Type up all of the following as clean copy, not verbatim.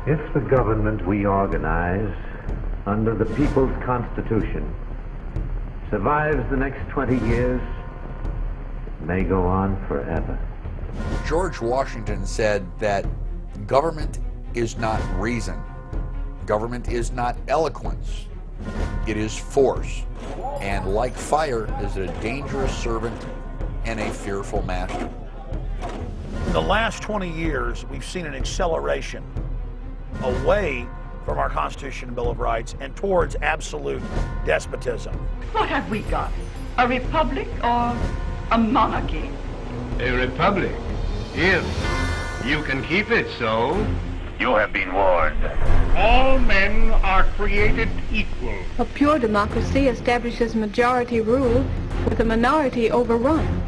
If the government we organize under the People's Constitution survives the next 20 years, it may go on forever. George Washington said that government is not reason. Government is not eloquence. It is force. And like fire, is a dangerous servant and a fearful master. In the last 20 years, we've seen an acceleration away from our Constitution and Bill of Rights and towards absolute despotism. What have we got? A republic or a monarchy? A republic, if you can keep it so. You have been warned. All men are created equal. A pure democracy establishes majority rule with a minority overrun.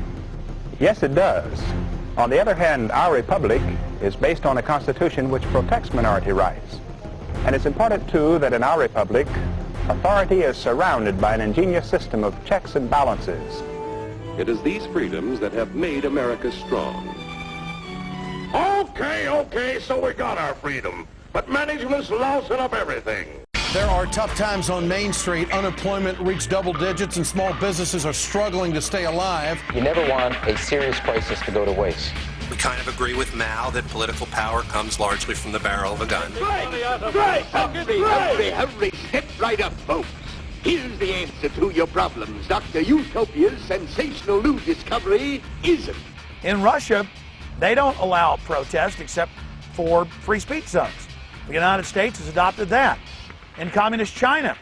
Yes, it does. On the other hand, our republic is based on a constitution which protects minority rights. And it's important, too, that in our republic, authority is surrounded by an ingenious system of checks and balances. It is these freedoms that have made America strong. Okay, so we got our freedom, but management's lousing up everything. There are tough times on Main Street. Unemployment reached double digits and small businesses are struggling to stay alive. You never want a serious crisis to go to waste. We kind of agree with Mao that political power comes largely from the barrel of a gun. Hurry, sit right up, folks. Here's the answer to your problems. Dr. Utopia's sensational new discovery isn't. In Russia, they don't allow protest except for free speech zones. The United States has adopted that. In communist China,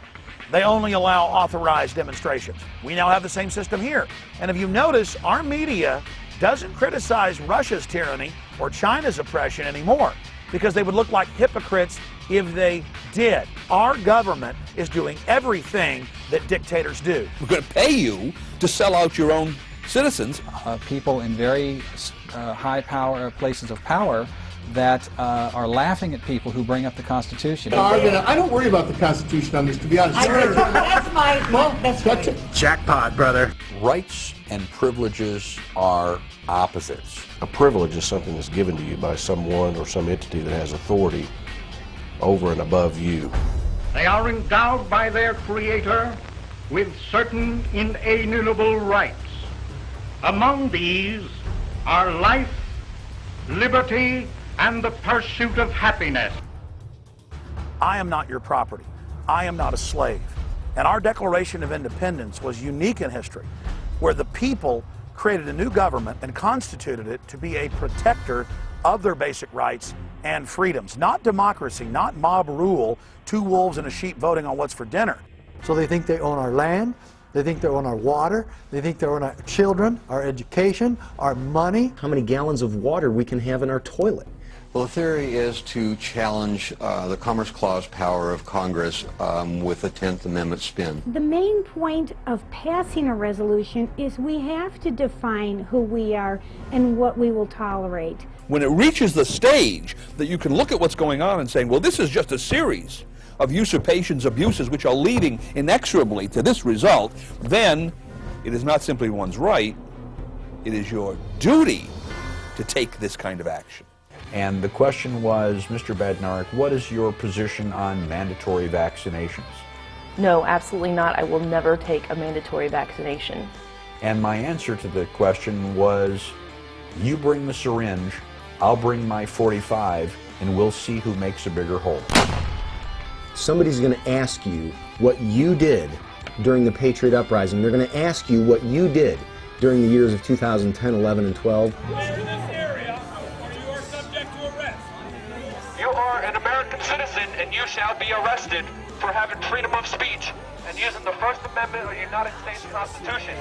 they only allow authorized demonstrations. We now have the same system here. And if you notice, our media doesn't criticize Russia's tyranny or China's oppression anymore because they would look like hypocrites if they did. Our government is doing everything that dictators do. We're going to pay you to sell out your own citizens. People in very high power places of power that are laughing at people who bring up the Constitution. I don't worry about the Constitution on this, to be honest. That's right. Jackpot, brother. Rights and privileges are opposites. A privilege is something that's given to you by someone or some entity that has authority over and above you. They are endowed by their Creator with certain inalienable rights. Among these are life, liberty, and the pursuit of happiness. I am not your property. I am not a slave. And our Declaration of Independence was unique in history, where the people created a new government and constituted it to be a protector of their basic rights and freedoms. Not democracy, not mob rule, two wolves and a sheep voting on what's for dinner. So they think they own our land, they think they own our water, they think they own our children, our education, our money. How many gallons of water we can have in our toilet. Well, the theory is to challenge the Commerce Clause power of Congress with a 10th Amendment spin. The main point of passing a resolution is we have to define who we are and what we will tolerate. When it reaches the stage that you can look at what's going on and saying, well, this is just a series of usurpations, abuses, which are leading inexorably to this result, then it is not simply one's right, it is your duty to take this kind of action. And the question was, Mr. Badnarik, what is your position on mandatory vaccinations? No, absolutely not. I will never take a mandatory vaccination. And my answer to the question was, you bring the syringe, I'll bring my 45, and we'll see who makes a bigger hole. Somebody's going to ask you what you did during the Patriot Uprising. They're going to ask you what you did during the years of 2010, 11, and 12. You are an American citizen and you shall be arrested for having freedom of speech and using the First Amendment of the United States Constitution.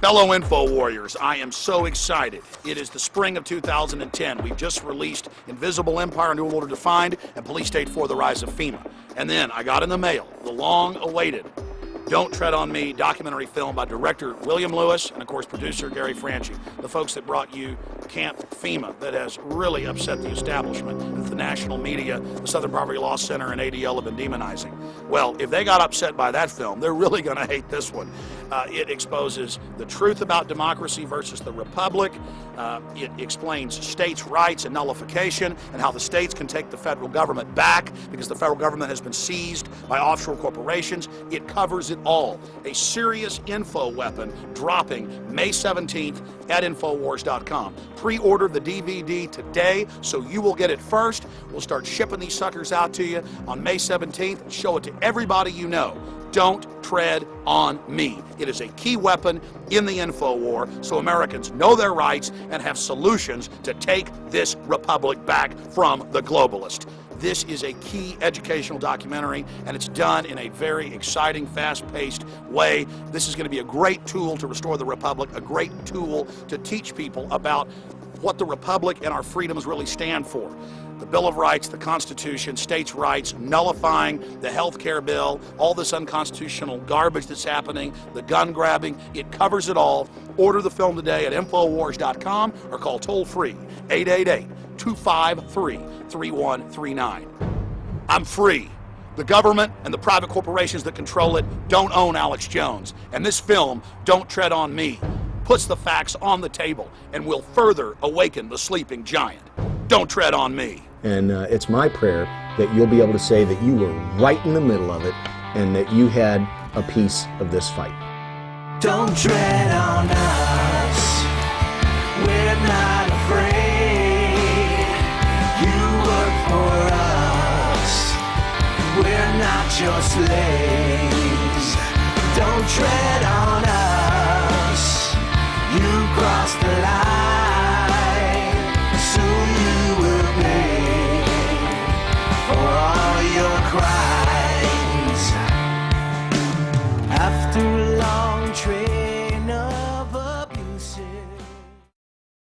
Fellow Info Warriors, I am so excited. It is the spring of 2010. We've just released Invisible Empire, New World Order Defined, and Police State 4, The Rise of FEMA. And then I got in the mail the long-awaited Don't Tread on Me documentary film by director William Lewis and, of course, producer Gary Franchi, the folks that brought you Camp FEMA that has really upset the establishment that the national media, the Southern Poverty Law Center, and ADL have been demonizing. Well, if they got upset by that film, they're really going to hate this one. It exposes the truth about democracy versus the republic. It explains states' rights and nullification and how the states can take the federal government back because the federal government has been seized by offshore corporations. It covers it all. A serious info weapon dropping May 17th at Infowars.com. Pre-order the DVD today so you will get it first. We'll start shipping these suckers out to you on May 17th. Show it to everybody you know. Don't tread on me. It is a key weapon in the info war so Americans know their rights and have solutions to take this republic back from the globalist. This is a key educational documentary, and it's done in a very exciting, fast-paced way. This is going to be a great tool to restore the republic, a great tool to teach people about what the republic and our freedoms really stand for. The Bill of Rights, the Constitution, states' rights, nullifying the health care bill, all this unconstitutional garbage that's happening, the gun grabbing, it covers it all. Order the film today at Infowars.com or call toll-free 888-253-3139. I'm free. The government and the private corporations that control it don't own Alex Jones. And this film, Don't Tread on Me, puts the facts on the table and will further awaken the sleeping giant. Don't tread on me. And it's my prayer that you'll be able to say that you were right in the middle of it and that you had a piece of this fight. Don't tread on us. We're not afraid. You work for us. We're not your slaves. Don't tread on us. You crossed the line. Soon you will pay for all your crimes.